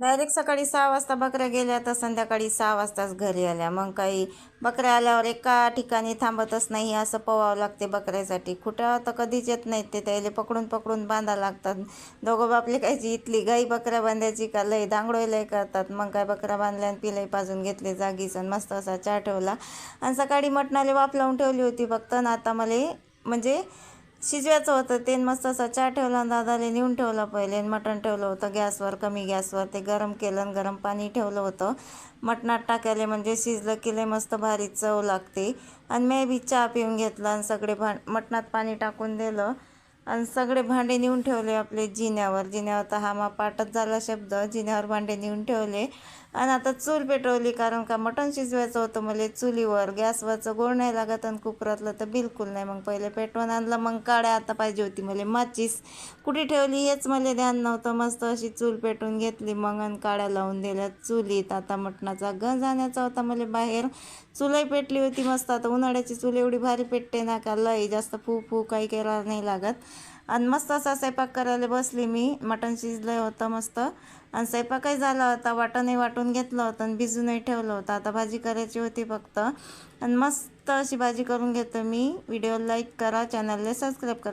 Direct सकाळी 6 वाजता बकऱ्या गेल्या तर संध्याकाळी 6 वाजताच घरी आल्या. मग काही बकऱ्या आल्यावर एका ठिकाणी थांबतच नाही, असं पोहावं लागते बकऱ्यासाठी. कुठं तर कधीच येत नाहीत ते, त्याला पकडून पकडून बांधा लागतात. दोघं बापले कायची इथली गाई बकऱ्या बांधायची का लय दांगडोय लय करतात. मग काय बकऱ्या बांधल्या आणि पिलंय पाजून घेतले जागीच आणि मस्त असा चहा ठेवला. आणि सकाळी मटणाले वाफ लावून ठेवली होती फक्त. आणि आता मला म्हणजे शिजवायचं होतं ते. मस्त असा चहा ठेवला आणि दादाले नेऊन ठेवला पहिले. मटण ठेवलं होतं गॅसवर, कमी गॅसवर. ते गरम केलं आणि गरम पाणी ठेवलं होतं मटणात टाकायला, म्हणजे शिजलं की लय मस्त भारी चव लागते. आणि मी बी चहा पिऊन घेतला आणि सगळे मटणात पाणी टाकून दिलं आणि सगळे भांडे नेऊन ठेवले आपले जिन्यावर. जिन्यावर तर हा मा पाठच झाला शब्द. जिन्यावर भांडे नेऊन ठेवले आणि आता चूल पेटवली, कारण का मटण शिजवायचं होतं मला चुलीवर. गॅसवरचं गोड नाही लागत आणि कुकरातलं तर बिलकुल नाही. मग पहिले पेटवून आणलं, मग काड्या आता पाहिजे होती मला माचीस. कुठे ठेवली हेच मला ध्यान नव्हतं. मस्त अशी चूल पेटवून घेतली मग आणि काड्या लावून दिल्या चुलीत. आता मटणाचा गंज आणायचा होता मला बाहेर. चुलही पेटली होती मस्त. आता उन्हाळ्याची चूल एवढी भारी पेटते ना का लई जास्त फू फू काही करायला नाही लागत. आणि मस्त असा स्वयंपाक करायला बसली मी. मटण शिजलं होतं मस्त आणि स्वयंपाकही झाला होता. वाटणही वाटून घेतलं होतं आणि भिजूनही ठेवलं होतं. आता भाजी करायची होती फक्त. आणि मस्त अशी भाजी करून घेतो मी. व्हिडिओ लाईक करा, चॅनलला सबस्क्राईब करा.